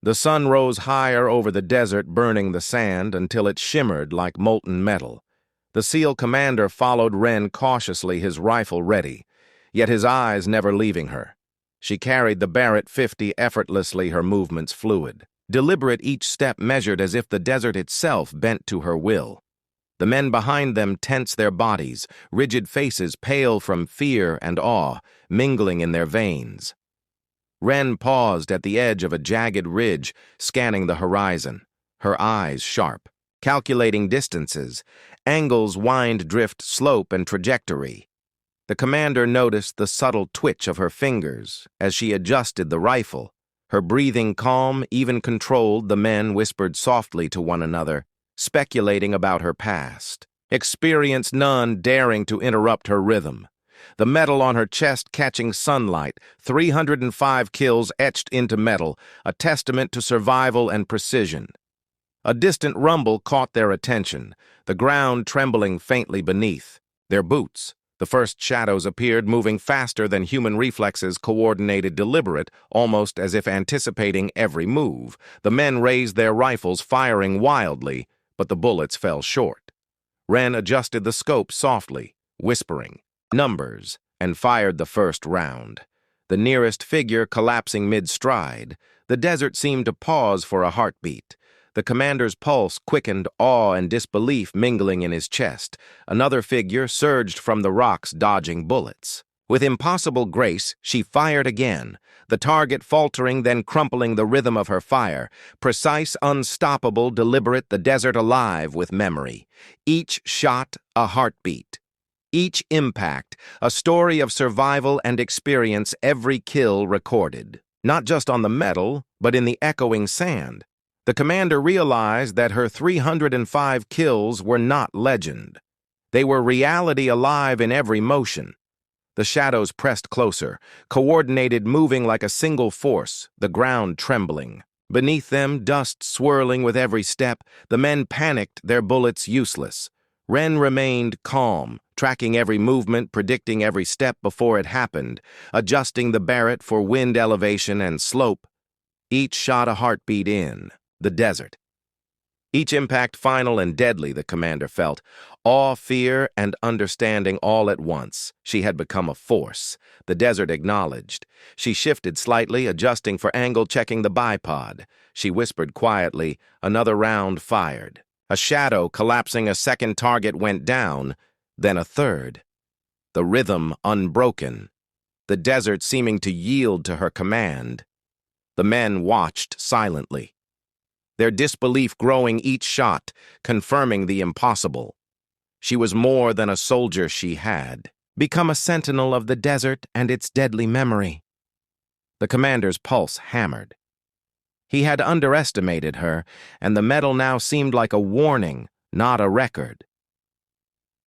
The sun rose higher over the desert, burning the sand until it shimmered like molten metal. The SEAL commander followed Wren cautiously, his rifle ready, yet his eyes never leaving her. She carried the Barrett 50 effortlessly, her movements fluid, deliberate, each step measured as if the desert itself bent to her will. The men behind them tensed their bodies, rigid faces pale from fear and awe, mingling in their veins. Wren paused at the edge of a jagged ridge, scanning the horizon, her eyes sharp, calculating distances, angles, wind, drift, slope, and trajectory. The commander noticed the subtle twitch of her fingers as she adjusted the rifle. Her breathing calm, even controlled. The men whispered softly to one another, speculating about her past, experience none daring to interrupt her rhythm. The metal on her chest catching sunlight, 305 kills etched into metal, a testament to survival and precision. A distant rumble caught their attention, the ground trembling faintly beneath. Their boots. The first shadows appeared, moving faster than human reflexes, coordinated, deliberate, almost as if anticipating every move. The men raised their rifles, firing wildly, but the bullets fell short. Wren adjusted the scope softly, whispering numbers, and fired the first round. The nearest figure collapsing mid-stride, the desert seemed to pause for a heartbeat. The commander's pulse quickened, awe and disbelief mingling in his chest. Another figure surged from the rocks, dodging bullets. With impossible grace, she fired again, the target faltering, then crumpling, the rhythm of her fire. Precise, unstoppable, deliberate, the desert alive with memory. Each shot a heartbeat. Each impact a story of survival and experience, every kill recorded. Not just on the metal, but in the echoing sand. The commander realized that her 305 kills were not legend. They were reality, alive in every motion. The shadows pressed closer, coordinated, moving like a single force, the ground trembling. Beneath them, dust swirling with every step. The men panicked, their bullets useless. Wren remained calm, tracking every movement, predicting every step before it happened, adjusting the Barrett for wind elevation and slope. Each shot a heartbeat in the desert. Each impact final and deadly, the commander felt. Awe, fear, and understanding all at once. She had become a force. The desert acknowledged. She shifted slightly, adjusting for angle, checking the bipod. She whispered quietly, another round fired. A shadow collapsing, a second target went down, then a third. The rhythm unbroken. The desert seeming to yield to her command. The men watched silently, their disbelief growing each shot, confirming the impossible. She was more than a soldier. She had become a sentinel of the desert and its deadly memory. The commander's pulse hammered. He had underestimated her, and the metal now seemed like a warning, not a record.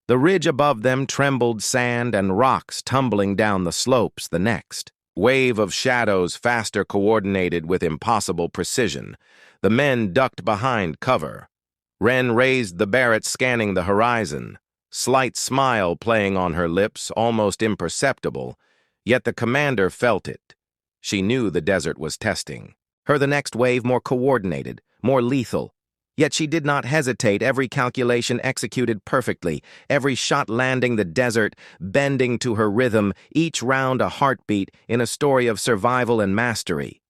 The ridge above them trembled, sand and rocks tumbling down the slopes. The next wave of shadows, faster, coordinated with impossible precision. The men ducked behind cover. Wren raised the Barrett, scanning the horizon, slight smile playing on her lips, almost imperceptible, yet the commander felt it. She knew the desert was testing her. The next wave more coordinated, more lethal. Yet she did not hesitate, every calculation executed perfectly, every shot landing, the desert bending to her rhythm, each round a heartbeat in a story of survival and mastery.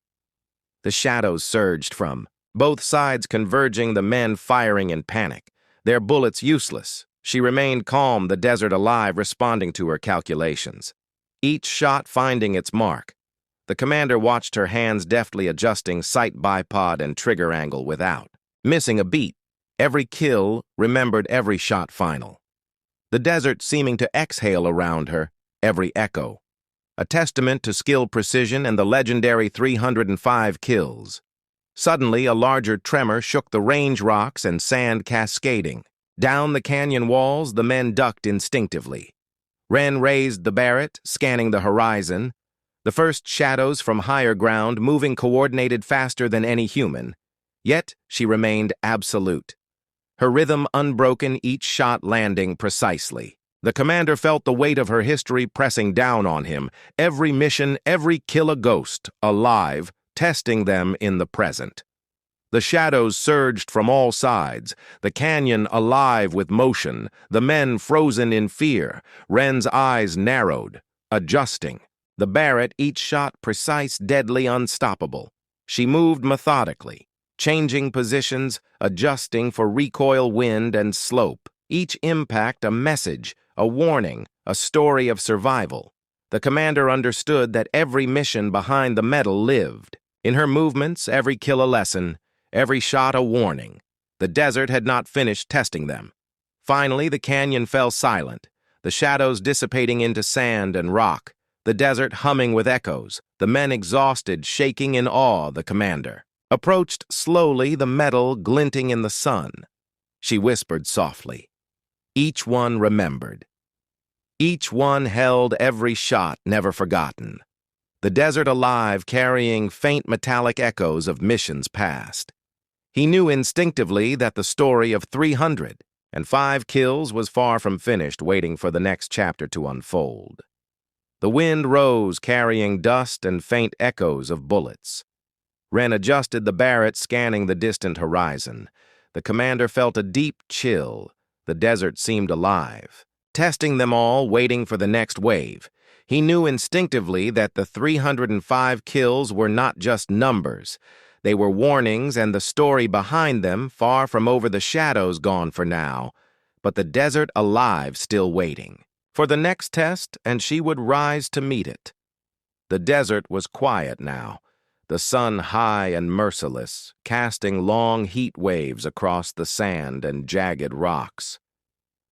The shadows surged from both sides, converging, the men firing in panic, their bullets useless. She remained calm, the desert alive, responding to her calculations. Each shot finding its mark. The commander watched her hands deftly adjusting sight, bipod, and trigger angle without missing a beat. Every kill, remembered every shot final. The desert seeming to exhale around her, every echo. A testament to skill, precision, and the legendary 305 kills. Suddenly, a larger tremor shook the range, rocks and sand cascading. Down the canyon walls, the men ducked instinctively. Wren raised the Barrett, scanning the horizon. The first shadows from higher ground, moving coordinated, faster than any human. Yet she remained absolute. Her rhythm unbroken, each shot landing precisely. The commander felt the weight of her history pressing down on him. Every mission, every kill a ghost, alive, testing them in the present. The shadows surged from all sides, the canyon alive with motion, the men frozen in fear, Wren's eyes narrowed, adjusting. The Barrett, each shot precise, deadly, unstoppable. She moved methodically, changing positions, adjusting for recoil, wind, and slope. Each impact a message, a warning, a story of survival. The commander understood that every mission behind the medal lived. In her movements, every kill a lesson, every shot a warning. The desert had not finished testing them. Finally, the canyon fell silent, the shadows dissipating into sand and rock, the desert humming with echoes, the men exhausted, shaking in awe. The commander approached slowly, the metal glinting in the sun. She whispered softly. Each one remembered. Each one held every shot never forgotten. The desert alive, carrying faint metallic echoes of missions past. He knew instinctively that the story of 305 kills was far from finished, waiting for the next chapter to unfold. The wind rose, carrying dust and faint echoes of bullets. Wren adjusted the Barrett, scanning the distant horizon. The commander felt a deep chill. The desert seemed alive, testing them all, waiting for the next wave. He knew instinctively that the 305 kills were not just numbers. They were warnings, and the story behind them, far from over the shadows, gone for now, but the desert alive, still waiting for the next test, and she would rise to meet it. The desert was quiet now, the sun high and merciless, casting long heat waves across the sand and jagged rocks.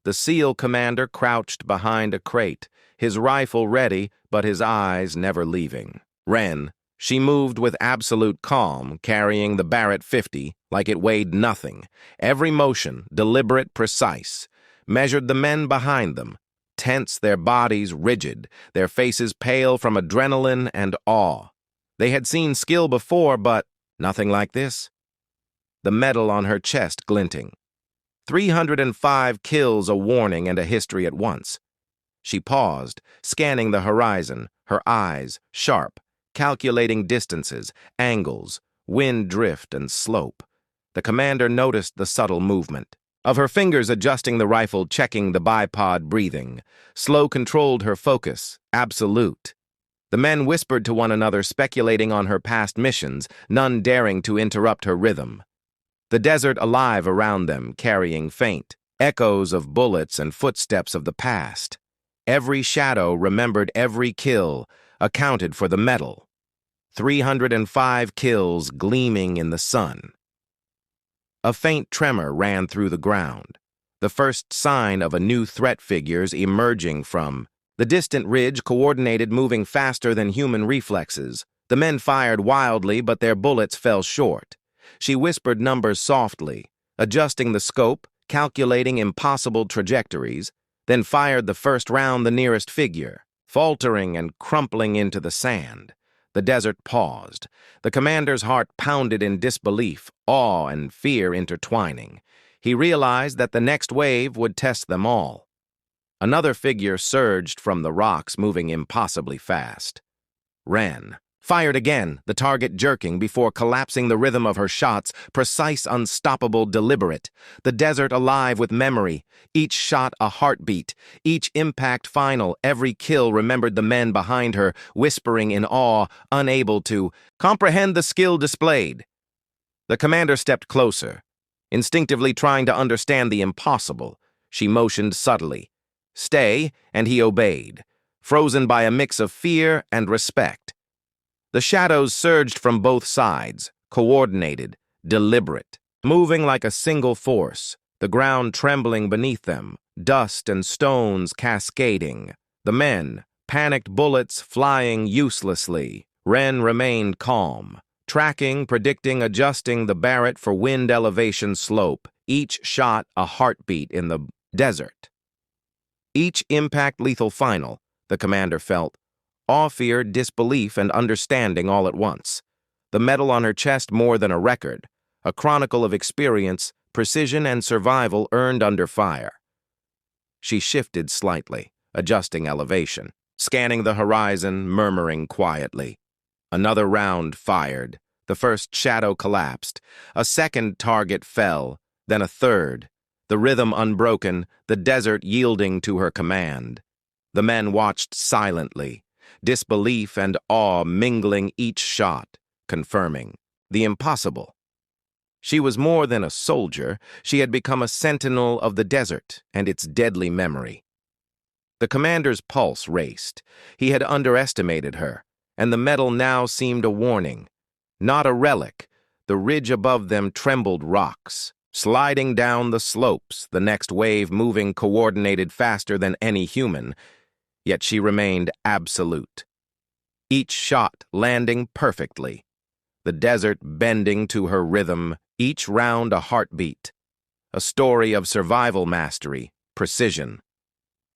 The SEAL commander crouched behind a crate, his rifle ready, but his eyes never leaving. Wren, she moved with absolute calm, carrying the Barrett 50 like it weighed nothing. Every motion, deliberate, precise. Measured the men behind them, tense, their bodies rigid, their faces pale from adrenaline and awe. They had seen skill before, but nothing like this. The medal on her chest glinting. 305 kills, a warning and a history at once. She paused, scanning the horizon, her eyes sharp, calculating distances, angles, wind drift, and slope. The commander noticed the subtle movement of her fingers, adjusting the rifle, checking the bipod, breathing. Slow controlled her focus, absolute. The men whispered to one another, speculating on her past missions, none daring to interrupt her rhythm. The desert alive around them, carrying faint echoes of bullets and footsteps of the past. Every shadow remembered every kill, accounted for the medal. 305 kills gleaming in the sun. A faint tremor ran through the ground, the first sign of a new threat figures emerging from the distant ridge, coordinated, moving faster than human reflexes. The men fired wildly, but their bullets fell short. She whispered numbers softly, adjusting the scope, calculating impossible trajectories, then fired the first round the nearest figure, faltering and crumpling into the sand. The desert paused. The commander's heart pounded in disbelief, awe and fear intertwining. He realized that the next wave would test them all. Another figure surged from the rocks, moving impossibly fast. Wren fired again, the target jerking before collapsing, the rhythm of her shots, precise, unstoppable, deliberate. The desert alive with memory, each shot a heartbeat, each impact final. Every kill remembered the men behind her, whispering in awe, unable to comprehend the skill displayed. The commander stepped closer, instinctively trying to understand the impossible. She motioned subtly. Stay, and he obeyed, frozen by a mix of fear and respect. The shadows surged from both sides, coordinated, deliberate, moving like a single force, the ground trembling beneath them, dust and stones cascading. The men, panicked bullets flying uselessly. Wren remained calm, tracking, predicting, adjusting the Barrett for wind elevation slope, each shot a heartbeat in the desert. Each impact lethal final, the commander felt. Awe, fear, disbelief, and understanding all at once. The medal on her chest more than a record, a chronicle of experience, precision, and survival earned under fire. She shifted slightly, adjusting elevation, scanning the horizon, murmuring quietly. Another round fired. The first shadow collapsed. A second target fell, then a third. The rhythm unbroken, the desert yielding to her command. The men watched silently, disbelief and awe mingling each shot, confirming the impossible. She was more than a soldier. She had become a sentinel of the desert and its deadly memory. The commander's pulse raced. He had underestimated her, and the medal now seemed a warning. Not a relic. The ridge above them trembled rocks, sliding down the slopes, the next wave moving coordinated faster than any human. Yet she remained absolute. Each shot landing perfectly. The desert bending to her rhythm, each round a heartbeat. A story of survival mastery, precision.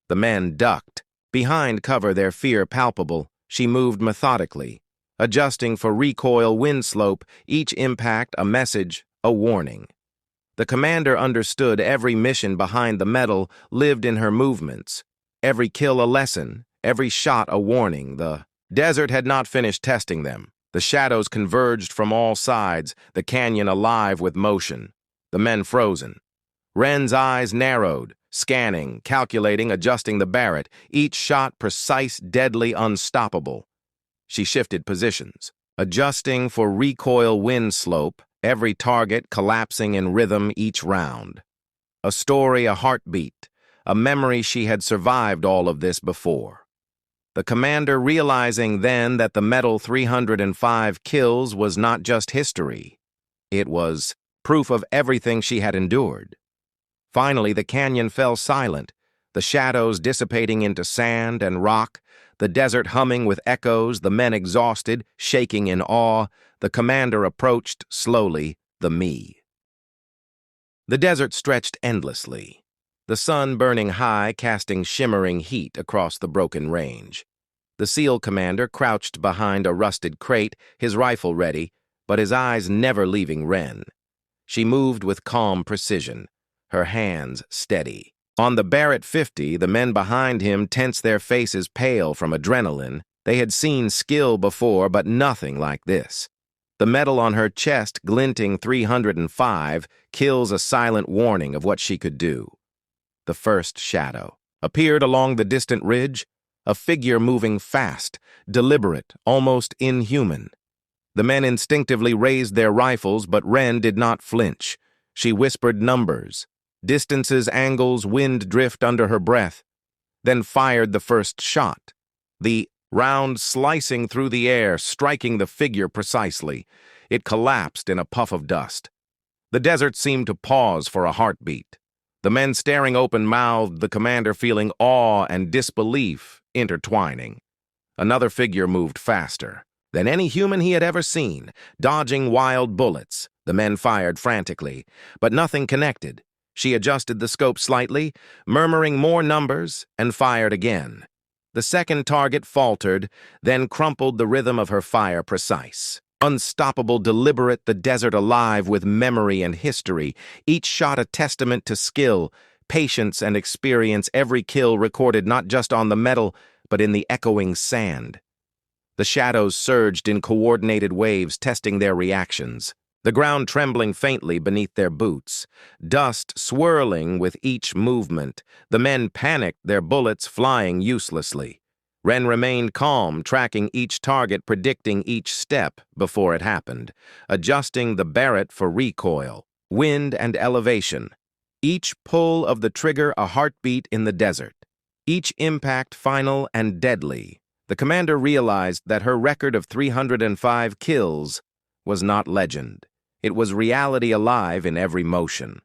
The men ducked. Behind cover, their fear palpable, she moved methodically, adjusting for recoil wind slope, each impact a message, a warning. The commander understood every mission behind the medal lived in her movements. Every kill a lesson, every shot a warning. The desert had not finished testing them. The shadows converged from all sides, the canyon alive with motion. The men frozen. Wren's eyes narrowed, scanning, calculating, adjusting the Barrett, each shot precise, deadly, unstoppable. She shifted positions, adjusting for recoil wind slope, every target collapsing in rhythm each round. A story, a heartbeat, a memory she had survived all of this before. The commander realizing then that the medal 305 kills was not just history. It was proof of everything she had endured. Finally, the canyon fell silent, the shadows dissipating into sand and rock, the desert humming with echoes, the men exhausted, shaking in awe. The commander approached slowly, the me. The desert stretched endlessly, the sun burning high, casting shimmering heat across the broken range. The SEAL commander crouched behind a rusted crate, his rifle ready, but his eyes never leaving Ren. She moved with calm precision, her hands steady. On the Barrett 50, the men behind him tensed, their faces pale from adrenaline. They had seen skill before, but nothing like this. The medal on her chest, glinting 305, kills a silent warning of what she could do. The first shadow appeared along the distant ridge, a figure moving fast, deliberate, almost inhuman. The men instinctively raised their rifles, but Ren did not flinch. She whispered numbers, distances, angles, wind drift under her breath, then fired the first shot. The round slicing through the air, striking the figure precisely. It collapsed in a puff of dust. The desert seemed to pause for a heartbeat. The men staring open-mouthed, the commander feeling awe and disbelief intertwining. Another figure moved faster than any human he had ever seen, dodging wild bullets. The men fired frantically, but nothing connected. She adjusted the scope slightly, murmuring more numbers, and fired again. The second target faltered, then crumpled, the rhythm of her fire precise. Unstoppable, deliberate, the desert alive with memory and history, each shot a testament to skill, patience, and experience, every kill recorded not just on the medal, but in the echoing sand. The shadows surged in coordinated waves, testing their reactions, the ground trembling faintly beneath their boots, dust swirling with each movement. The men panicked, their bullets flying uselessly. Ren remained calm, tracking each target, predicting each step before it happened, adjusting the Barrett for recoil, wind, and elevation. Each pull of the trigger a heartbeat in the desert. Each impact final and deadly. The commander realized that her record of 305 kills was not legend. It was reality alive in every motion.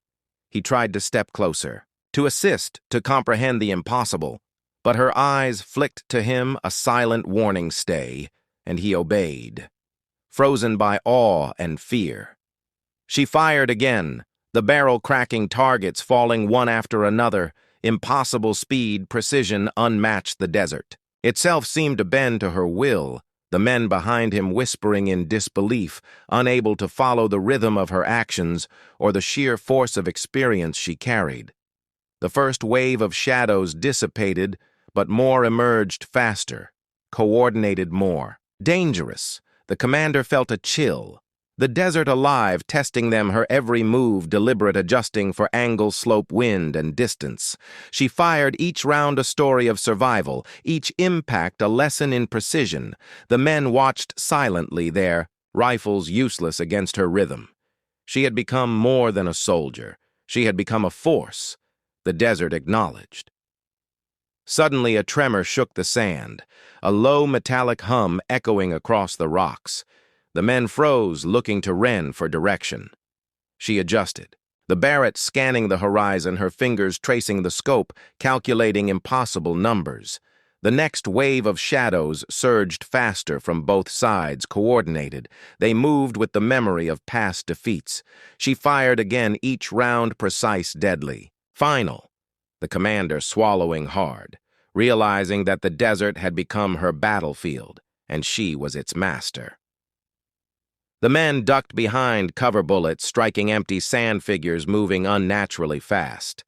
He tried to step closer, to assist, to comprehend the impossible. But her eyes flicked to him a silent warning, stay, and he obeyed, frozen by awe and fear. She fired again, the barrel cracking, targets falling one after another. Impossible speed, precision unmatched. The desert itself seemed to bend to her will, the men behind him whispering in disbelief, unable to follow the rhythm of her actions or the sheer force of experience she carried. The first wave of shadows dissipated, but more emerged faster, coordinated more. Dangerous. The commander felt a chill. The desert alive, testing them, her every move deliberate, adjusting for angle, slope, wind, and distance. She fired, each round a story of survival, each impact a lesson in precision. The men watched silently, their rifles useless against her rhythm. She had become more than a soldier. She had become a force. The desert acknowledged. Suddenly a tremor shook the sand, a low metallic hum echoing across the rocks. The men froze, looking to Wren for direction. She adjusted. The Barrett scanning the horizon, her fingers tracing the scope, calculating impossible numbers. The next wave of shadows surged faster from both sides, coordinated. They moved with the memory of past defeats. She fired again, each round precise, deadly. Final. The commander swallowing hard, realizing that the desert had become her battlefield, and she was its master. The men ducked behind cover bullets, striking empty sand figures moving unnaturally fast.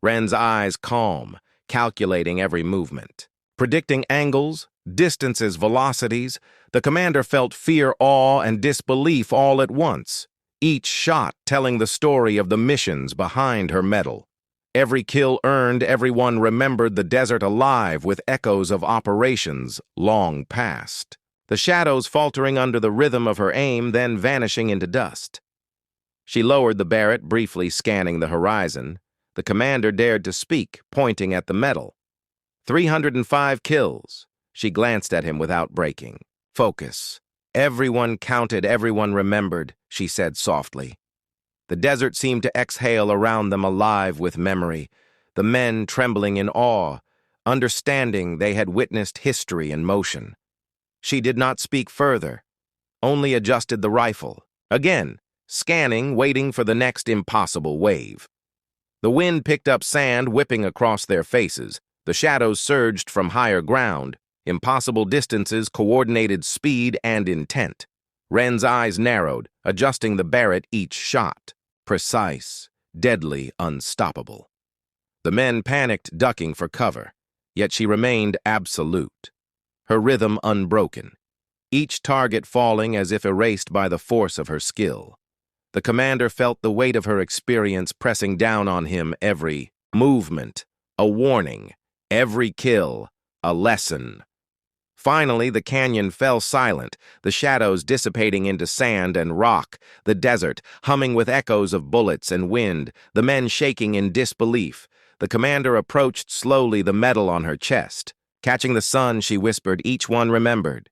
Wren's eyes calm, calculating every movement. Predicting angles, distances, velocities, the commander felt fear, awe, and disbelief all at once, each shot telling the story of the missions behind her medal. Every kill earned, everyone remembered the desert alive with echoes of operations long past. The shadows faltering under the rhythm of her aim, then vanishing into dust. She lowered the Barrett, briefly scanning the horizon. The commander dared to speak, pointing at the medal. 305 kills. She glanced at him without breaking. Focus. Everyone counted, everyone remembered, she said softly. The desert seemed to exhale around them, alive with memory. The men trembling in awe, understanding they had witnessed history in motion. She did not speak further, only adjusted the rifle. Again, scanning, waiting for the next impossible wave. The wind picked up sand, whipping across their faces. The shadows surged from higher ground, impossible distances, coordinated speed and intent. Wren's eyes narrowed, adjusting the Barrett each shot. Precise, deadly, unstoppable. The men panicked, ducking for cover, yet she remained absolute. Her rhythm unbroken, each target falling as if erased by the force of her skill. The commander felt the weight of her experience pressing down on him, every movement, a warning, every kill, a lesson. Finally, the canyon fell silent, the shadows dissipating into sand and rock, the desert humming with echoes of bullets and wind, the men shaking in disbelief. The commander approached slowly, the medal on her chest. Catching the sun, she whispered, each one remembered.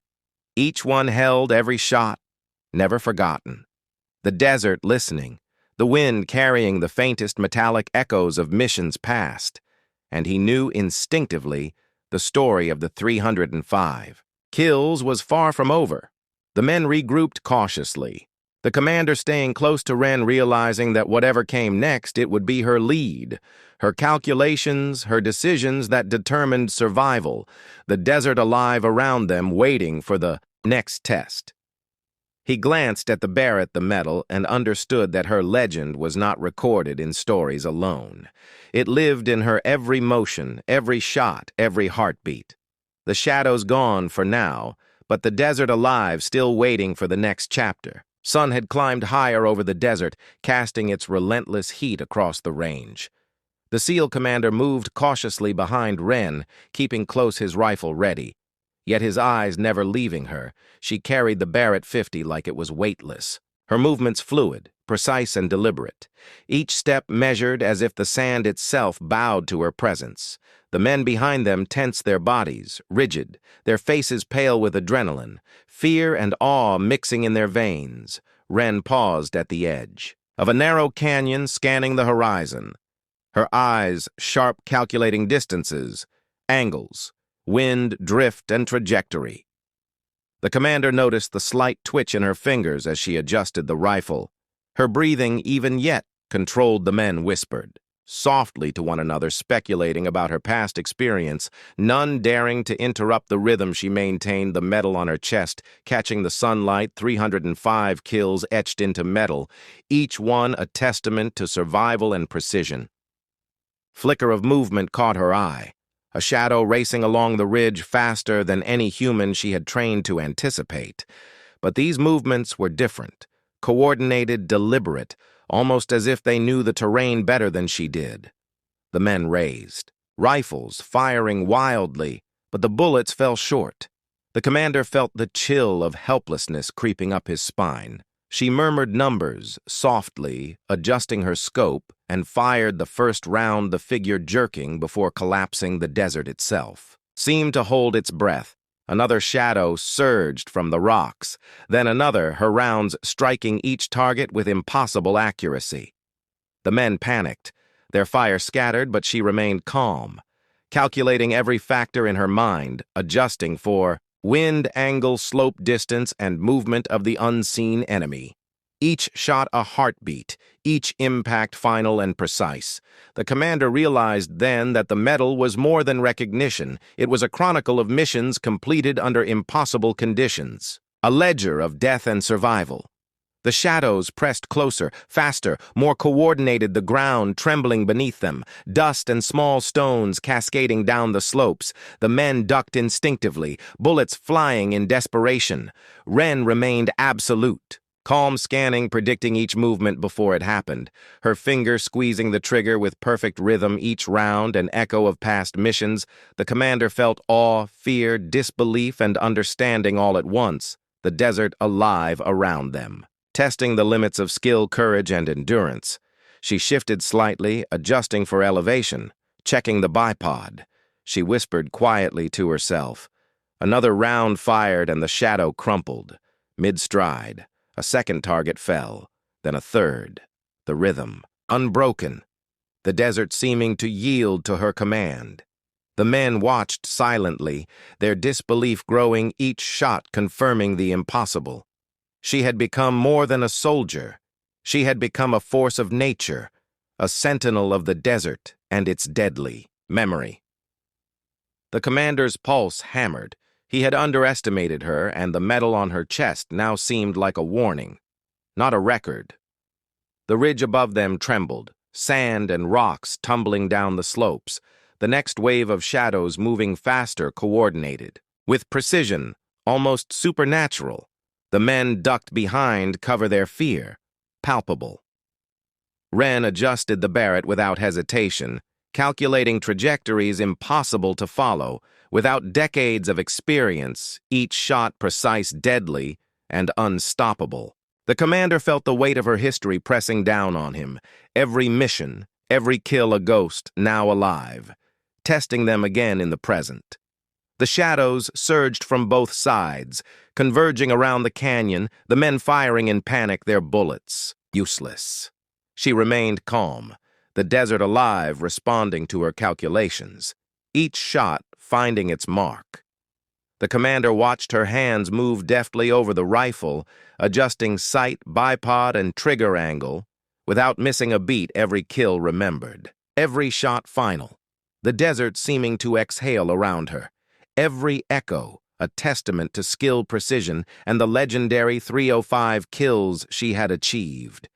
Each one held, every shot, never forgotten. The desert listening, the wind carrying the faintest metallic echoes of missions past. And he knew instinctively the story of the 305. Kills was far from over. The men regrouped cautiously. The commander staying close to Wren, realizing that whatever came next, it would be her lead. Her calculations, her decisions that determined survival. The desert alive around them, waiting for the next test. He glanced at the Barrett, the medal, and understood that her legend was not recorded in stories alone. It lived in her every motion, every shot, every heartbeat. The shadows gone for now, but the desert alive, still waiting for the next chapter. Sun had climbed higher over the desert, casting its relentless heat across the range. The SEAL commander moved cautiously behind Wren, keeping close, his rifle ready. Yet his eyes never leaving her, she carried the Barrett 50 like it was weightless. Her movements fluid, precise and deliberate. Each step measured as if the sand itself bowed to her presence. The men behind them tensed their bodies, rigid, their faces pale with adrenaline, fear and awe mixing in their veins. Wren paused at the edge of a narrow canyon, scanning the horizon. Her eyes sharp, calculating distances, angles, wind, drift, and trajectory. The commander noticed the slight twitch in her fingers as she adjusted the rifle. Her breathing, even yet, controlled. The men whispered softly to one another, speculating about her past experience, none daring to interrupt the rhythm she maintained, the medal on her chest, catching the sunlight, 305 kills etched into metal, each one a testament to survival and precision. Flicker of movement caught her eye, a shadow racing along the ridge faster than any human she had trained to anticipate. But these movements were different, coordinated, deliberate, almost as if they knew the terrain better than she did. The men raised, rifles firing wildly, but the bullets fell short. The commander felt the chill of helplessness creeping up his spine. She murmured numbers, softly, adjusting her scope, and fired the first round, the figure jerking before collapsing the desert itself. Seemed to hold its breath. Another shadow surged from the rocks, then another, her rounds striking each target with impossible accuracy. The men panicked. Their fire scattered, but she remained calm, calculating every factor in her mind, adjusting for wind, angle, slope, distance, and movement of the unseen enemy. Each shot a heartbeat, each impact final and precise. The commander realized then that the medal was more than recognition. It was a chronicle of missions completed under impossible conditions, a ledger of death and survival. The shadows pressed closer, faster, more coordinated, the ground trembling beneath them, dust and small stones cascading down the slopes. The men ducked instinctively, bullets flying in desperation. Ren remained absolute, calm scanning, predicting each movement before it happened, her finger squeezing the trigger with perfect rhythm each round, an echo of past missions. The commander felt awe, fear, disbelief, and understanding all at once, the desert alive around them, testing the limits of skill, courage, and endurance. She shifted slightly, adjusting for elevation, checking the bipod. She whispered quietly to herself. Another round fired and the shadow crumpled. Mid-stride, a second target fell, then a third. The rhythm, unbroken. The desert seeming to yield to her command. The men watched silently, their disbelief growing, each shot confirming the impossible. She had become more than a soldier. She had become a force of nature, a sentinel of the desert and its deadly memory. The commander's pulse hammered. He had underestimated her, and the medal on her chest now seemed like a warning, not a record. The ridge above them trembled, sand and rocks tumbling down the slopes, the next wave of shadows moving faster, coordinated. With precision, almost supernatural. The men ducked behind, cover their fear, palpable. Ren adjusted the Barrett without hesitation, calculating trajectories impossible to follow. Without decades of experience, each shot precise, deadly, and unstoppable. The commander felt the weight of her history pressing down on him. Every mission, every kill a ghost, now alive, testing them again in the present. The shadows surged from both sides, converging around the canyon, the men firing in panic, their bullets useless. She remained calm, the desert alive, responding to her calculations, each shot finding its mark. The commander watched her hands move deftly over the rifle, adjusting sight, bipod, and trigger angle. Without missing a beat, every kill remembered, every shot final, the desert seeming to exhale around her. Every echo, a testament to skill, precision, and the legendary 305 kills she had achieved.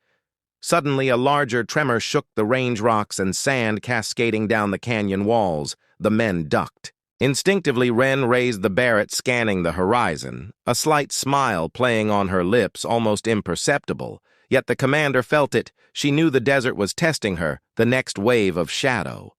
Suddenly, a larger tremor shook the range rocks and sand cascading down the canyon walls. The men ducked. Instinctively, Ren raised the Barrett, scanning the horizon, a slight smile playing on her lips, almost imperceptible. Yet the commander felt it. She knew the desert was testing her, the next wave of shadow.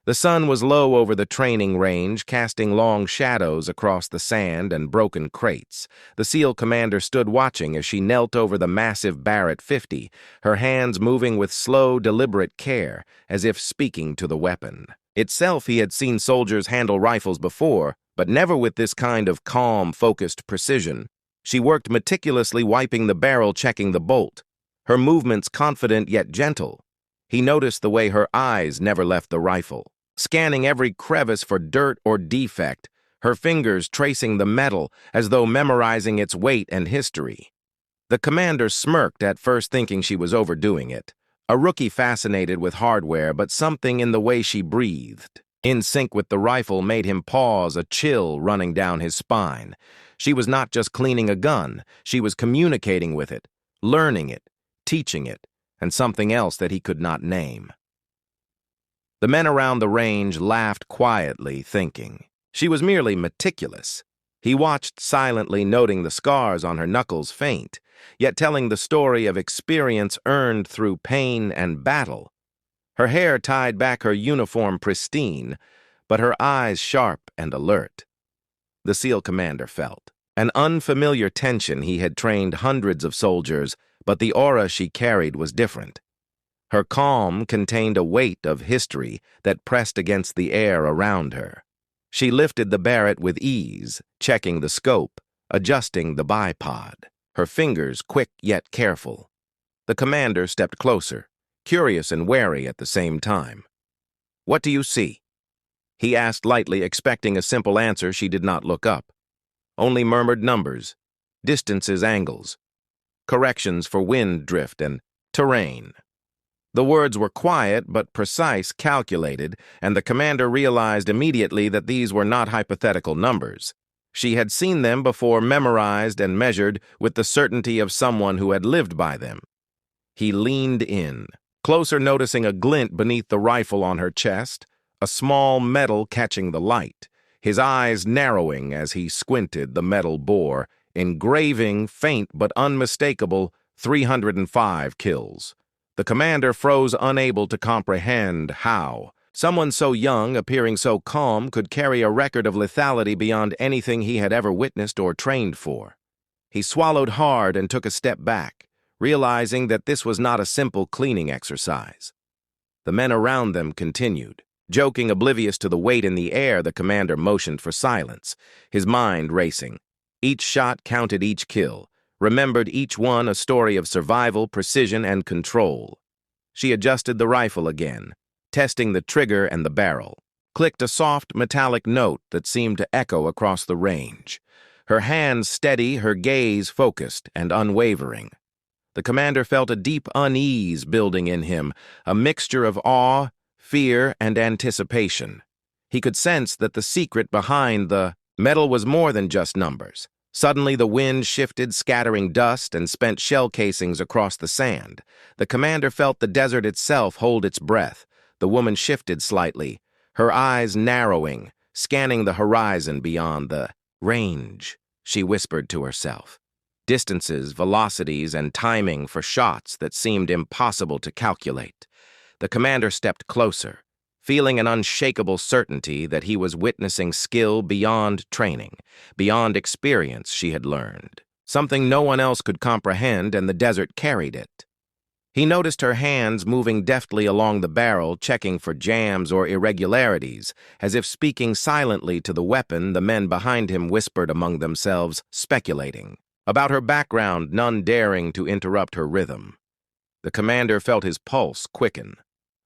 The sun was low over the training range, casting long shadows across the sand and broken crates. The SEAL commander stood watching as she knelt over the massive Barrett 50, her hands moving with slow, deliberate care, as if speaking to the weapon. Itself, he had seen soldiers handle rifles before, but never with this kind of calm, focused precision. She worked meticulously, wiping the barrel, checking the bolt, her movements confident yet gentle. He noticed the way her eyes never left the rifle, scanning every crevice for dirt or defect, her fingers tracing the metal as though memorizing its weight and history. The commander smirked at first, thinking she was overdoing it. A rookie fascinated with hardware, but something in the way she breathed, in sync with the rifle, made him pause, a chill running down his spine. She was not just cleaning a gun, she was communicating with it, learning it, teaching it, and something else that he could not name. The men around the range laughed quietly, thinking she was merely meticulous. He watched silently, noting the scars on her knuckles faint, yet telling the story of experience earned through pain and battle. Her hair tied back, her uniform pristine, but her eyes sharp and alert. The SEAL commander felt an unfamiliar tension. He had trained hundreds of soldiers, but the aura she carried was different. Her calm contained a weight of history that pressed against the air around her. She lifted the Barrett with ease, checking the scope, adjusting the bipod, her fingers quick yet careful. The commander stepped closer, curious and wary at the same time. "What do you see?" he asked lightly, expecting a simple answer. She did not look up. Only murmured numbers, distances, angles, corrections for wind drift and terrain. The words were quiet but precise, calculated, and the commander realized immediately that these were not hypothetical numbers. She had seen them before, memorized and measured with the certainty of someone who had lived by them. He leaned in, closer, noticing a glint beneath the rifle on her chest, a small metal catching the light. His eyes narrowing as he squinted. The metal bore, engraving, faint but unmistakable, 305 kills. The commander froze, unable to comprehend how someone so young, appearing so calm, could carry a record of lethality beyond anything he had ever witnessed or trained for. He swallowed hard and took a step back, realizing that this was not a simple cleaning exercise. The men around them continued, joking, oblivious to the weight in the air. The commander motioned for silence, his mind racing. Each shot counted, each kill, remembered each one, a story of survival, precision, and control. She adjusted the rifle again, testing the trigger and the barrel, clicked a soft metallic note that seemed to echo across the range. Her hands steady, her gaze focused and unwavering. The commander felt a deep unease building in him, a mixture of awe, fear, and anticipation. He could sense that the secret behind the metal was more than just numbers. Suddenly the wind shifted, scattering dust and spent shell casings across the sand. The commander felt the desert itself hold its breath. The woman shifted slightly, her eyes narrowing, scanning the horizon beyond. "The range," she whispered to herself. Distances, velocities, and timing for shots that seemed impossible to calculate. The commander stepped closer, feeling an unshakable certainty that he was witnessing skill beyond training, beyond experience she had learned, something no one else could comprehend, and the desert carried it. He noticed her hands moving deftly along the barrel, checking for jams or irregularities, as if speaking silently to the weapon. The men behind him whispered among themselves, speculating about her background, none daring to interrupt her rhythm. The commander felt his pulse quicken,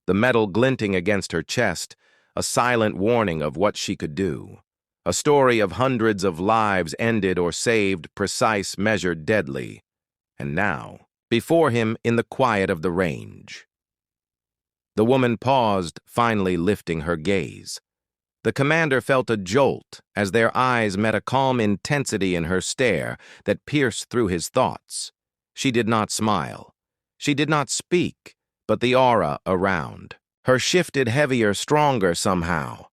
the metal glinting against her chest, a silent warning of what she could do. A story of hundreds of lives ended or saved, precise, measured, deadly. And now, before him in the quiet of the range. The woman paused, finally lifting her gaze. The commander felt a jolt as their eyes met, a calm intensity in her stare that pierced through his thoughts. She did not smile. She did not speak, but the aura around her shifted, heavier, stronger somehow.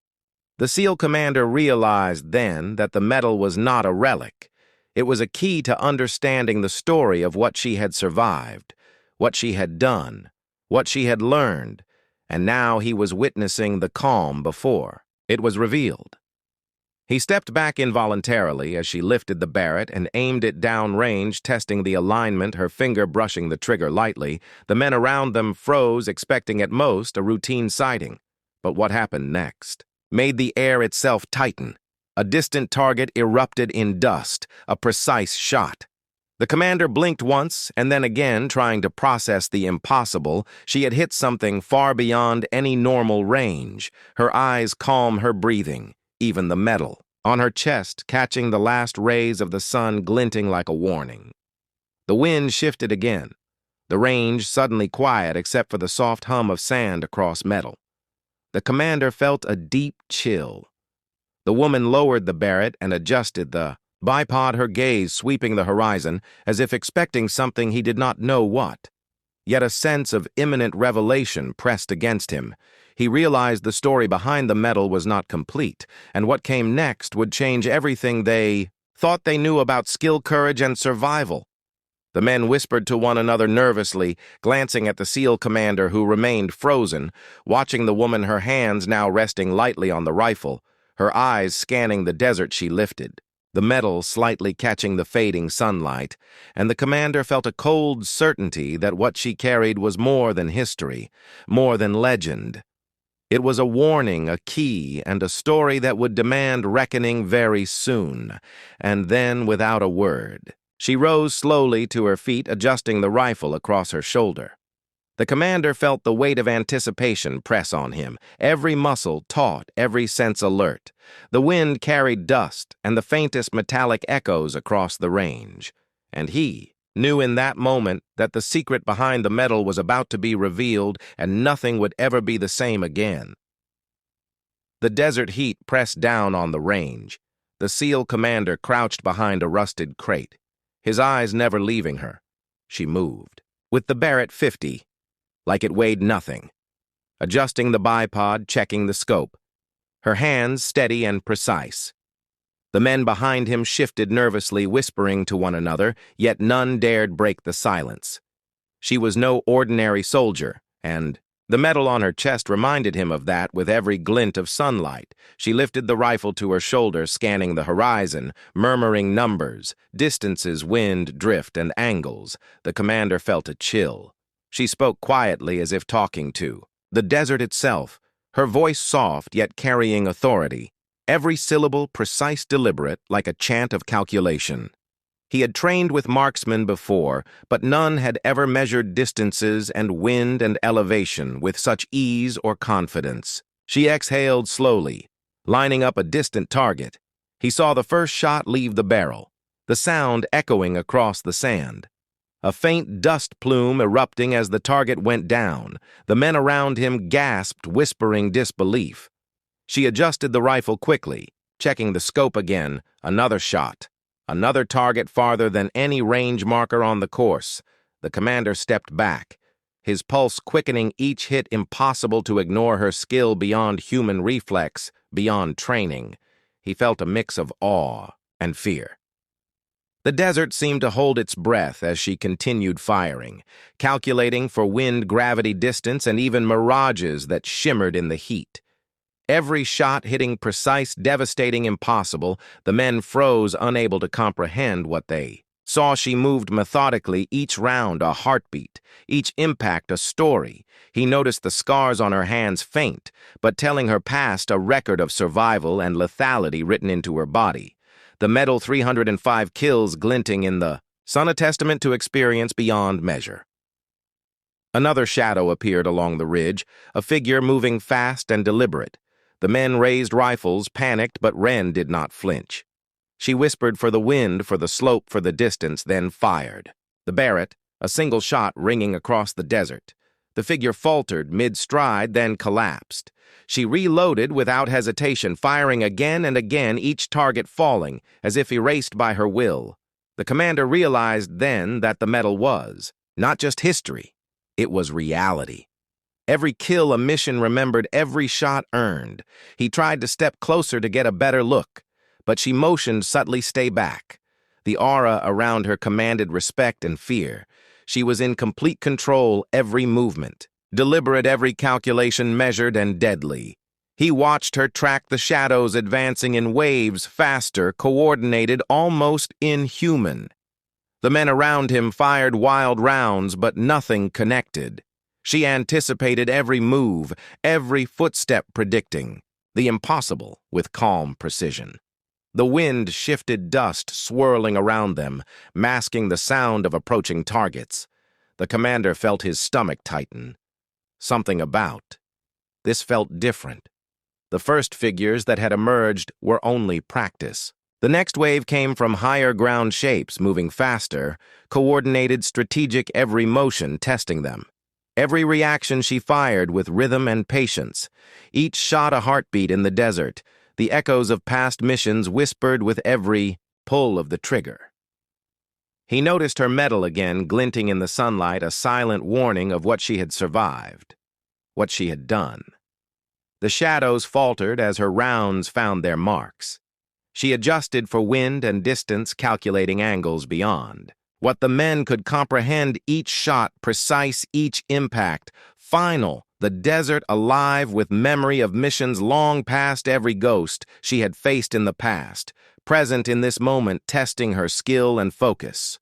The SEAL commander realized then that the metal was not a relic. It was a key to understanding the story of what she had survived, what she had done, what she had learned, and now he was witnessing the calm before it was revealed. He stepped back involuntarily as she lifted the Barrett and aimed it downrange, testing the alignment, her finger brushing the trigger lightly. The men around them froze, expecting at most a routine sighting. But what happened next made the air itself tighten. A distant target erupted in dust, a precise shot. The commander blinked once and then again, trying to process the impossible. She had hit something far beyond any normal range. Her eyes calm, her breathing, even the metal on her chest catching the last rays of the sun glinting like a warning. The wind shifted again, the range suddenly quiet except for the soft hum of sand across metal. The commander felt a deep chill. The woman lowered the Barrett and adjusted the bipod, her gaze sweeping the horizon as if expecting something he did not know what. Yet a sense of imminent revelation pressed against him. He realized the story behind the metal was not complete, and what came next would change everything they thought they knew about skill, courage, and survival. The men whispered to one another nervously, glancing at the SEAL commander who remained frozen, watching the woman, her hands now resting lightly on the rifle, her eyes scanning the desert she lifted, the metal slightly catching the fading sunlight, and the commander felt a cold certainty that what she carried was more than history, more than legend. It was a warning, a key, and a story that would demand reckoning very soon. And then, without a word, she rose slowly to her feet, adjusting the rifle across her shoulder. The commander felt the weight of anticipation press on him, every muscle taut, every sense alert. The wind carried dust and the faintest metallic echoes across the range, and he knew in that moment that the secret behind the metal was about to be revealed and nothing would ever be the same again. The desert heat pressed down on the range. The SEAL commander crouched behind a rusted crate, his eyes never leaving her. She moved, with the Barrett 50, like it weighed nothing, adjusting the bipod, checking the scope, her hands steady and precise. The men behind him shifted nervously, whispering to one another, yet none dared break the silence. She was no ordinary soldier, and the metal on her chest reminded him of that with every glint of sunlight. She lifted the rifle to her shoulder, scanning the horizon, murmuring numbers, distances, wind, drift, and angles. The commander felt a chill. She spoke quietly as if talking to the desert itself, her voice soft yet carrying authority, every syllable precise, deliberate, like a chant of calculation. He had trained with marksmen before, but none had ever measured distances and wind and elevation with such ease or confidence. She exhaled slowly, lining up a distant target. He saw the first shot leave the barrel, the sound echoing across the sand. A faint dust plume erupting as the target went down. The men around him gasped, whispering disbelief. She adjusted the rifle quickly, checking the scope again. Another shot. Another target farther than any range marker on the course. The commander stepped back, his pulse quickening, each hit impossible to ignore, her skill beyond human reflex, beyond training. He felt a mix of awe and fear. The desert seemed to hold its breath as she continued firing, calculating for wind, gravity, distance, and even mirages that shimmered in the heat. Every shot hitting precise, devastating, impossible. The men froze, unable to comprehend what they saw. She moved methodically, each round a heartbeat, each impact a story. He noticed the scars on her hands, faint, but telling her past, a record of survival and lethality written into her body. The metal 305 kills glinting in the sun, a testament to experience beyond measure. Another shadow appeared along the ridge, a figure moving fast and deliberate. The men raised rifles, panicked, but Wren did not flinch. She whispered for the wind, for the slope, for the distance, then fired. The Barrett, a single shot ringing across the desert. The figure faltered mid-stride, then collapsed. She reloaded without hesitation, firing again and again, each target falling, as if erased by her will. The commander realized then that the metal was not just history, it was reality. Every kill a mission remembered, every shot earned. He tried to step closer to get a better look, but she motioned subtly, stay back. The aura around her commanded respect and fear. She was in complete control, every movement, deliberate, every calculation measured and deadly. He watched her track the shadows advancing in waves, faster, coordinated, almost inhuman. The men around him fired wild rounds, but nothing connected. She anticipated every move, every footstep, predicting the impossible with calm precision. The wind shifted dust swirling around them, masking the sound of approaching targets. The commander felt his stomach tighten. Something about this felt different. The first figures that had emerged were only practice. The next wave came from higher ground shapes, moving faster, coordinated, strategic, every motion testing them. Every reaction she fired with rhythm and patience. Each shot a heartbeat in the desert. The echoes of past missions whispered with every pull of the trigger. He noticed her metal again, glinting in the sunlight, a silent warning of what she had survived, what she had done. The shadows faltered as her rounds found their marks. She adjusted for wind and distance, calculating angles beyond. What the men could comprehend, each shot, precise, each impact, final, the desert alive with memory of missions long past every ghost she had faced in the past, present in this moment, testing her skill and focus.